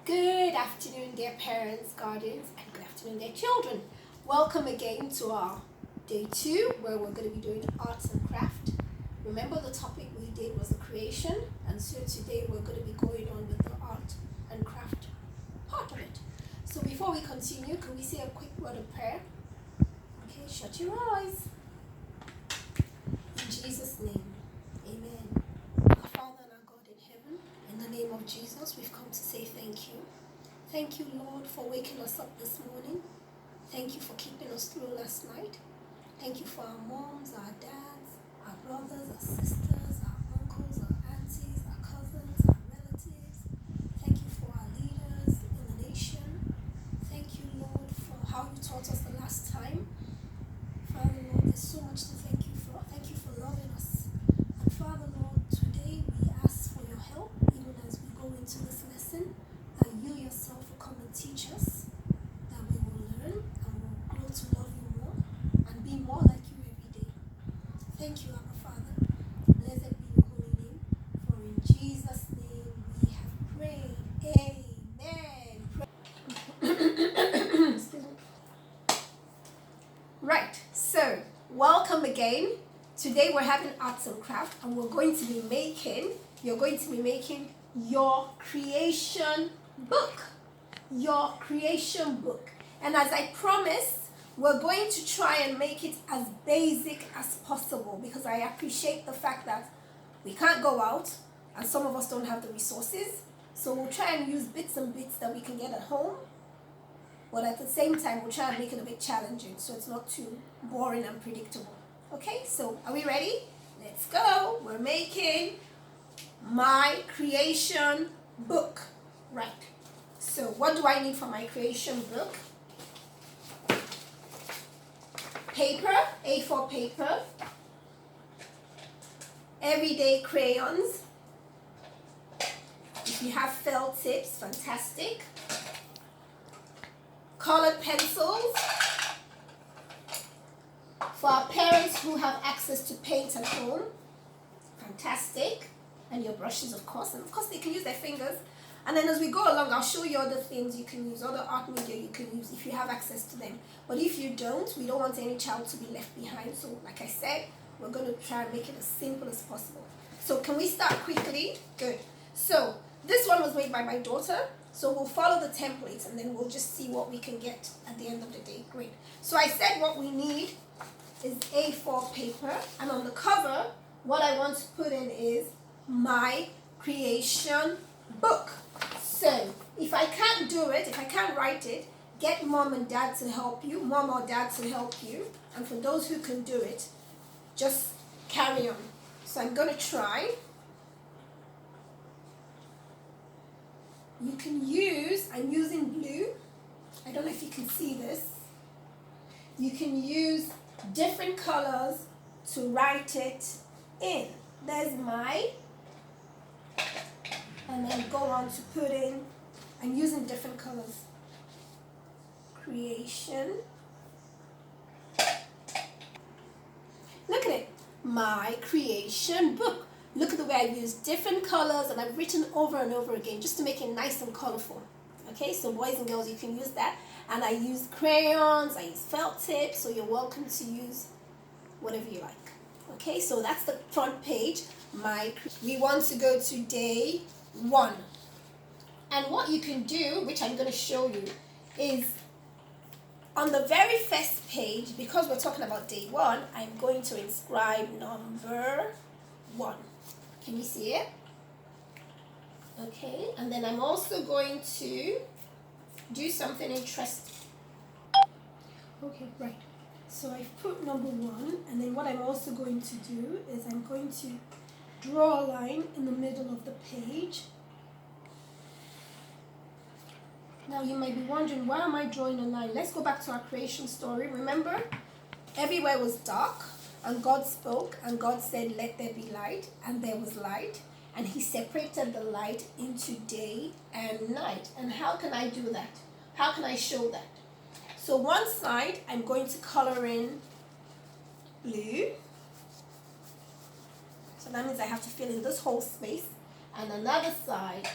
Good afternoon, dear parents, guardians, and good afternoon, dear children. Welcome again to our day 2, where we're going to be doing arts and craft. Remember, the topic we did was the creation, and so today we're going to be going on with the art and craft part of it. So before we continue, can we say a quick word of prayer? Okay, shut your eyes. In Jesus' name, amen. Our Father and our God in heaven, in the name of Jesus, we've come to say thank you. Thank you, Lord, for waking us up this morning. Thank you for keeping us through last night. Thank you for our moms, our dads, our brothers, our sisters, our uncles, our aunties, our cousins, our relatives. Thank you for our leaders in the nation. Thank you, Lord, for how you taught us the last time. Father, Lord, there's so much to thank you for. Thank you for loving us. And Father, Lord, today we ask for your help, even as we go into this lesson, that you yourself will come and teach us, that we will learn and will grow to love you more and be more like you every day. Thank you, Abba Father. Blessed be your holy name, for in Jesus' name we have prayed. Amen. Excuse me. Right, so welcome again. Today we're having arts and craft, and you're going to be making your creation book. Your creation book. And as I promised, we're going to try and make it as basic as possible, because I appreciate the fact that we can't go out and some of us don't have the resources. So we'll try and use bits and bits that we can get at home, but at the same time we'll try and make it a bit challenging so it's not too boring and predictable. Okay, so are we ready? Let's go. We're making my creation book. Right. So what do I need for my creation book? Paper, A4 paper, everyday crayons. If you have felt tips, fantastic. Colored pencils. For our parents who have access to paint at home, fantastic. And your brushes, of course. And of course, they can use their fingers. And then as we go along, I'll show you other things you can use, other art media you can use if you have access to them. But if you don't, we don't want any child to be left behind. So like I said, we're going to try and make it as simple as possible. So can we start quickly? Good. So this one was made by my daughter. So we'll follow the template and then we'll just see what we can get at the end of the day. Great. So I said what we need is A4 paper. And on the cover, what I want to put in is my creation book. So if I can't do it, if I can't write it, get mom and dad to help you, mom or dad to help you. And for those who can do it, just carry on. So I'm going to try. You can use, I'm using blue. I don't know if you can see this. You can use different colors to write it in. There's my, and then go on to put in, I'm using different colors. Creation. Look at it. My creation book. Look at the way I've used different colors and I've written over and over again just to make it nice and colorful. Okay, so boys and girls, you can use that. And I use crayons, I use felt tips, so you're welcome to use whatever you like. Okay, so that's the front page. We want to go to day 1. And what you can do, which I'm going to show you, is on the very first page, because we're talking about day 1, I'm going to inscribe number 1. Can you see it? Okay, and then I'm also going to do something interesting. Okay, right. So I've put number 1, and then what I'm also going to do is I'm going to draw a line in the middle of the page. Now you might be wondering, why am I drawing a line? Let's go back to our creation story. Remember, everywhere was dark, and God spoke, and God said, let there be light, and there was light. And he separated the light into day and night. And how can I do that? How can I show that? So one side, I'm going to color in blue. So that means I have to fill in this whole space. And another side,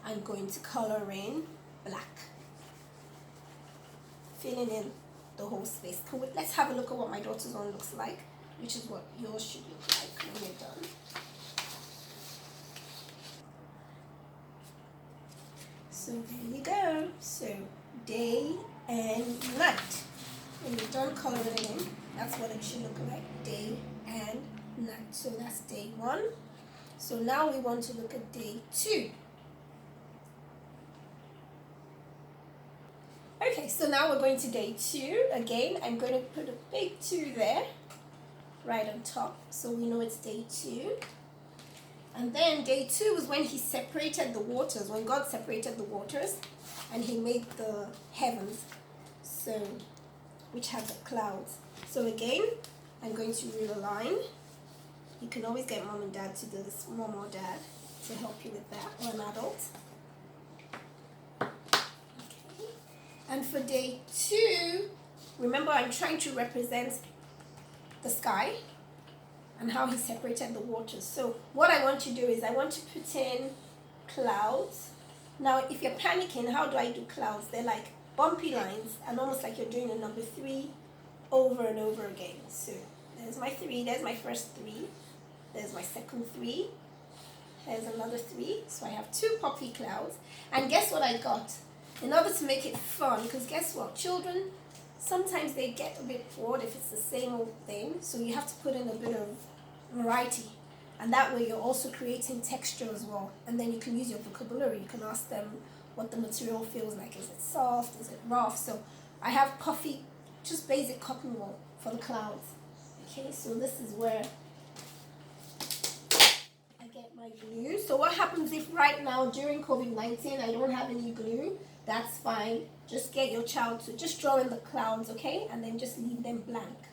I'm going to color in black, filling in the whole space. Let's have a look at what my daughter's one looks like, which is what yours should look like when you're done. So there you go. So day and night. When you're done coloring it in, that's what it should look like, day and night. So that's day 1. So now we want to look at day 2. Okay, so now we're going to day 2. Again, I'm going to put a big 2 there, right on top, so we know it's day 2. And then day 2 is when he separated the waters, when God separated the waters, and he made the heavens, so which have the clouds. So again, I'm going to rule a line. You can always get mom and dad to do this, mom or dad, to help you with that, or an adult. Okay. And for day 2, remember I'm trying to represent the sky and how he separated the waters. So what I want to do is I want to put in clouds. Now, if you're panicking, how do I do clouds? They're like bumpy lines, and almost like you're doing a number 3 over and over again. So there's my 3, there's my first 3, there's my second 3, there's another 3. So I have 2 puffy clouds. And guess what I got? In order to make it fun, because guess what? Children, sometimes they get a bit bored if it's the same old thing. So you have to put in a bit of variety. And that way you're also creating texture as well. And then you can use your vocabulary. You can ask them what the material feels like. Is it soft? Is it rough? So I have puffy, just basic cotton wool for the clouds. Okay, so this is where I get my glue. So what happens if right now during COVID-19 I don't have any glue? That's fine. Just get your child to just draw in the clouds, okay? And then just leave them blank.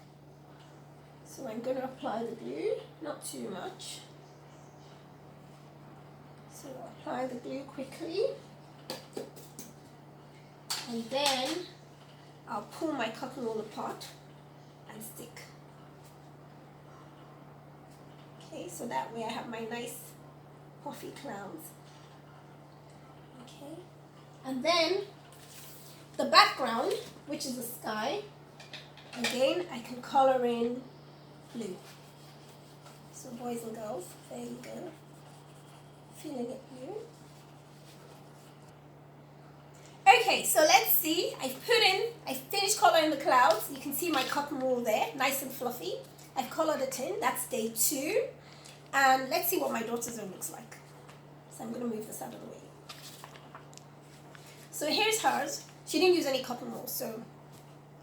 So I'm going to apply the glue, not too much. So apply the glue quickly. And then I'll pull my cotton wool apart and stick. Okay, so that way I have my nice puffy clouds. Okay, and then the background, which is the sky, again I can color in blue. So boys and girls, there you go, filling it blue. Okay, so let's see. I finished coloring the clouds. You can see my cotton wool there, nice and fluffy. I've colored it in. That's day 2. And let's see what my daughter's one looks like. So I'm going to move this out of the way. So here's hers. She didn't use any cotton wool, so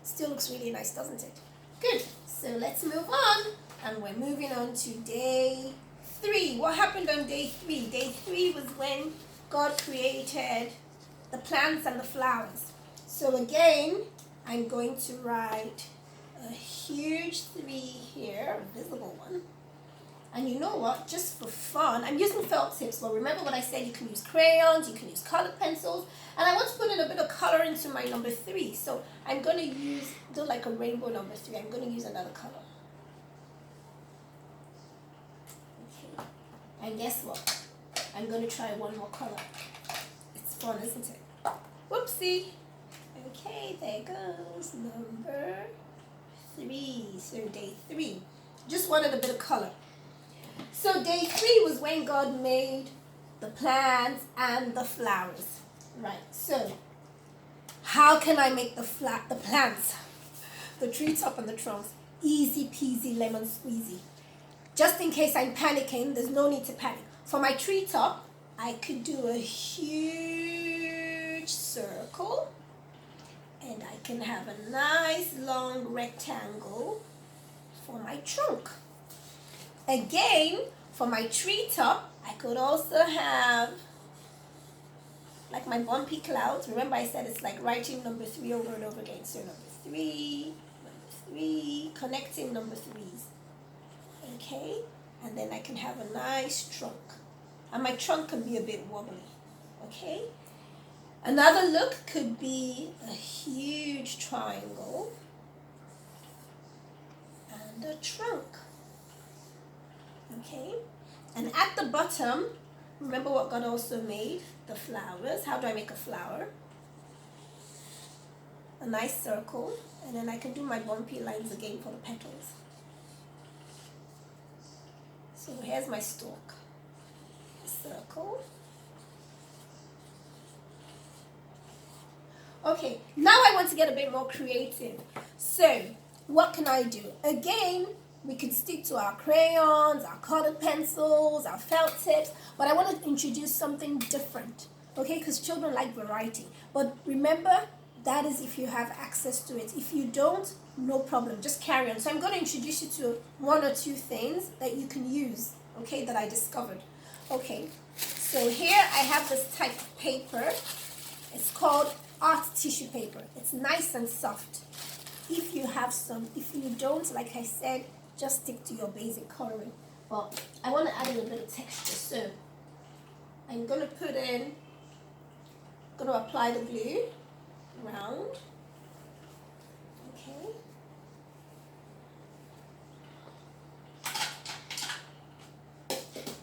still looks really nice, doesn't it? Good. So let's move on. And we're moving on to day 3. What happened on day 3? Day 3 was when God created the plants and the flowers. So again, I'm going to write a huge 3 here, a visible one. And you know what, just for fun, I'm using felt tips, but remember what I said, you can use crayons, you can use colored pencils, and I want to put in a bit of color into my number 3. So I'm going to do like a rainbow number 3. I'm going to use another color. Okay, and guess what? I'm going to try one more color. It's fun, isn't it? Whoopsie. Okay, there goes number 3. So day 3. Just wanted a bit of color. So day 3 was when God made the plants and the flowers. Right, so how can I make the plants, the treetop and the trunks, easy peasy lemon squeezy? Just in case I'm panicking, there's no need to panic. For my treetop, I could do a huge circle, and I can have a nice long rectangle for my trunk. Again, for my treetop, I could also have like my bumpy clouds. Remember I said it's like writing number 3 over and over again. So number 3, connecting number 3s. Okay, and then I can have a nice trunk. And my trunk can be a bit wobbly. Okay, another look could be a huge triangle and a trunk. Okay, and at the bottom, Remember what God also made? The flowers. How do I make a flower? A nice circle, and then I can do my bumpy lines again for the petals. So here's my stalk. Circle. Okay, now I want to get a bit more creative. So, what can I do? Again, we can stick to our crayons, our colored pencils, our felt tips, but I want to introduce something different, okay? Because children like variety. But remember, that is if you have access to it. If you don't, no problem, just carry on. So I'm going to introduce you to one or two things that you can use, okay, that I discovered. Okay, so here I have this type of paper. It's called art tissue paper. It's nice and soft. If you have some, if you don't, like I said, just stick to your basic coloring. But I want to add in a bit of texture, so I'm going to apply the glue around. Okay.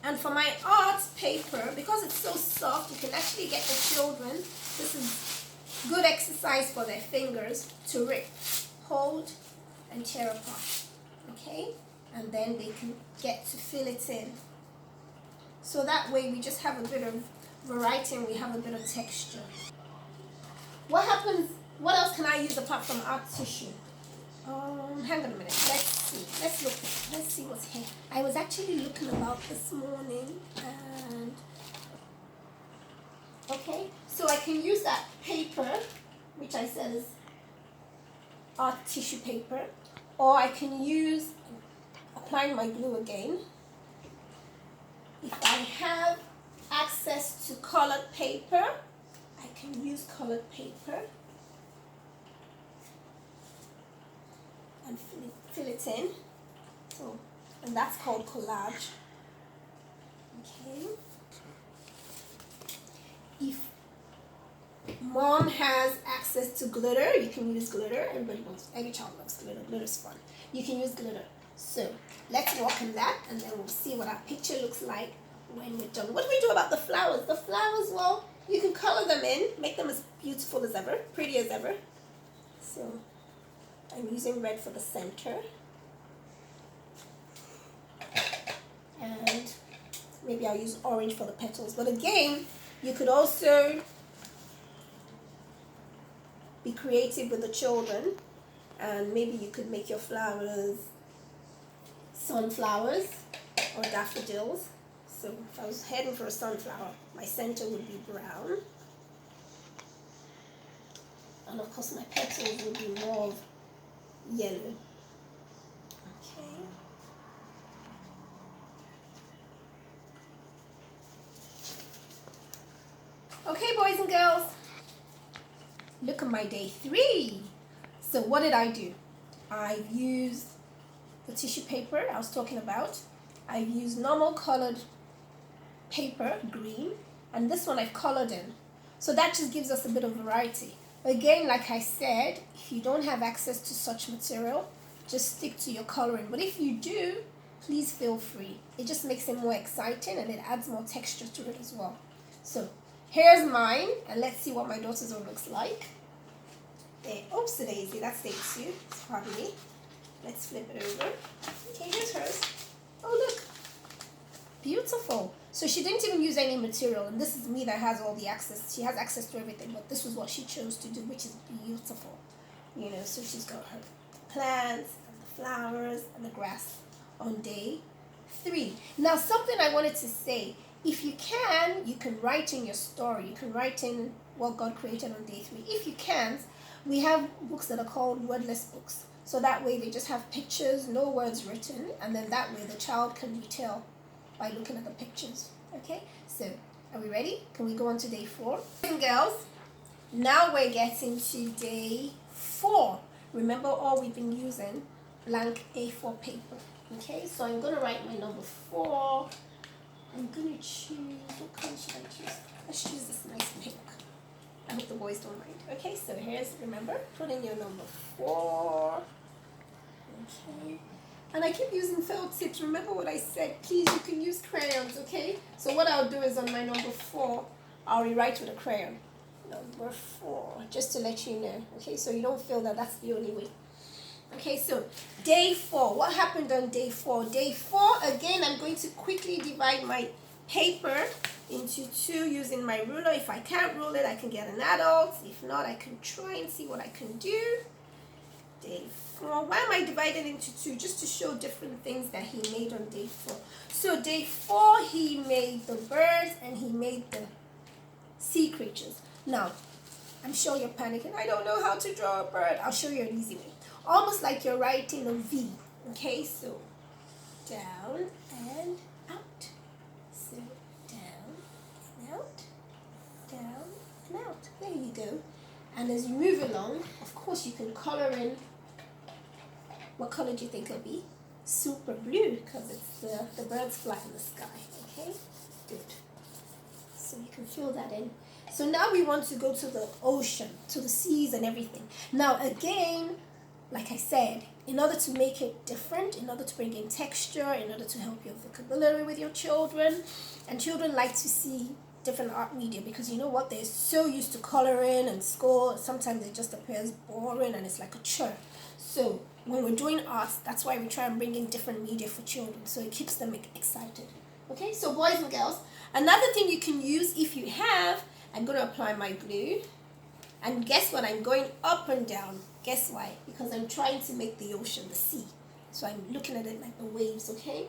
And for my art paper, because it's so soft, you can actually get the children, this is good exercise for their fingers to rip, hold, and tear apart. Okay? And then they can get to fill it in. So that way we just have a bit of variety and we have a bit of texture. What else can I use apart from art tissue? Hang on a minute. Let's see. Let's see what's here. I was actually looking about this morning and okay, so I can use that paper, which I said is art tissue paper, or I can use applying my glue again. If I have access to colored paper, I can use colored paper and fill it in. So, and that's called collage. Okay. If mom has access to glitter, you can use glitter. Every child loves glitter. Glitter's fun. You can use glitter. So let's work on that, and then we'll see what our picture looks like when we're done. What do we do about the flowers? The flowers, well, you can color them in, make them as beautiful as ever, pretty as ever. So I'm using red for the center. And maybe I'll use orange for the petals. But again, you could also be creative with the children, and maybe you could make your flowers sunflowers or daffodils. So if I was heading for a sunflower, my center would be brown. And of course my petals would be more yellow. Okay. Okay, boys and girls, look at my day 3. So what did I do? I've used the tissue paper I was talking about. I've used normal colored paper, green, and this one I've colored in. So that just gives us a bit of variety. Again, like I said, if you don't have access to such material, just stick to your coloring. But if you do, please feel free. It just makes it more exciting and it adds more texture to it as well. So here's mine, and let's see what my daughter's one looks like. There, oops, daisy, that's day 2. Pardon me. Let's flip it over. Okay, here's hers. Oh, look. Beautiful. So she didn't even use any material, and this is me that has all the access. She has access to everything, but this was what she chose to do, which is beautiful. You know, so she's got her plants and the flowers and the grass on day 3. Now, something I wanted to say, if you can write in your story. You can write in what God created on day 3. If you can't, we have books that are called wordless books. So that way they just have pictures, no words written, and then that way the child can retell by looking at the pictures. Okay, so are we ready? Can we go on to day 4? Boys and girls, now we're getting to day 4. Remember, all we've been using blank A4 paper. Okay, so I'm going to write my number 4. I'm going to choose, what color should I choose? Let's choose this nice pink. I hope the boys don't mind. Okay, so here's, remember, put in your number 4. Okay, And I keep using felt tips. Remember what I said. Please, you can use crayons, okay? So what I'll do is on my number 4, I'll rewrite with a crayon. Number 4, just to let you know, okay? So you don't feel that that's the only way. Okay, so day 4. What happened on day 4? Day 4, again, I'm going to quickly divide my paper into 2 using my ruler. If I can't rule it, I can get an adult. If not, I can try and see what I can do. Day 4. Why am I dividing into 2? Just to show different things that he made on day 4. So day 4, he made the birds and he made the sea creatures. Now, I'm sure you're panicking. I don't know how to draw a bird. I'll show you an easy way. Almost like you're writing a V. Okay, so down and out. So down and out. Down and out. There you go. And as you move along, of course, you can color in. What color do you think it'll be? Super blue, because it's the birds fly in the sky. Okay, good. So you can fill that in. So now we want to go to the ocean, to the seas and everything. Now again, like I said, in order to make it different, in order to bring in texture, in order to help your vocabulary with your children, and children like to see different art media because you know what, they're so used to coloring and school, sometimes it just appears boring and it's like a chore. So when we're doing art, that's why we try and bring in different media for children, so it keeps them excited. Okay, so boys and girls, another thing you can use if you have, I'm going to apply my glue, and guess what, I'm going up and down. Guess why? Because I'm trying to make the ocean, the sea. So I'm looking at it like the waves, okay?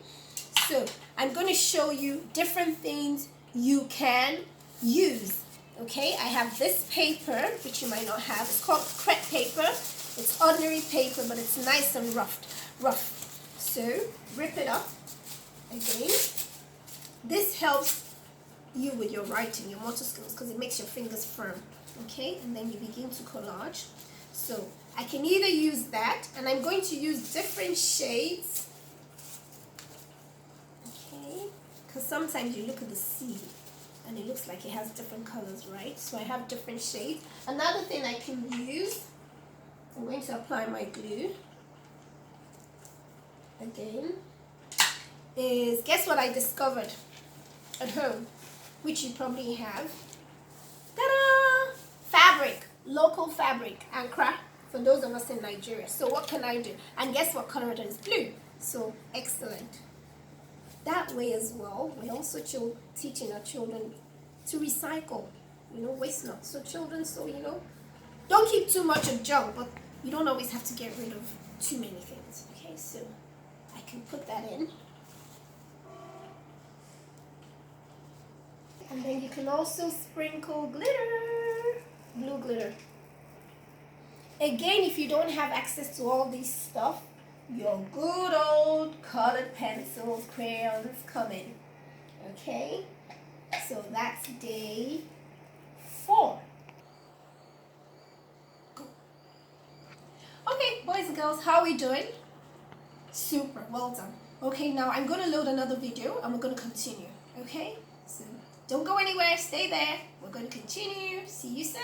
So I'm going to show you different things you can use, okay? I have this paper, which you might not have. It's called crepe paper. It's ordinary paper, but it's nice and rough. So rip it up again. This helps you with your writing, your motor skills, because it makes your fingers firm, okay? And then you begin to collage. So I can either use that, and I'm going to use different shades, okay? Because sometimes you look at the sea and it looks like it has different colors, right? So I have different shades. Another thing I can use, I'm going to apply my glue again, is guess what I discovered at home, which you probably have. Ta-da! Fabric, local fabric, Ankara, for those of us in Nigeria. So what can I do? And guess what color it is? Blue. So excellent. That way as well, we're also teaching our children to recycle, waste not. So children, don't keep too much of junk, but you don't always have to get rid of too many things. Okay, so I can put that in. And then you can also sprinkle glitter, blue glitter. Again, if you don't have access to all this stuff, your good old colored pencils, crayons come in. Okay? So that's day 4. Go. Okay, boys and girls, how are we doing? Super, well done. Okay, now I'm going to load another video and we're going to continue. Okay? So don't go anywhere, stay there. We're going to continue. See you soon.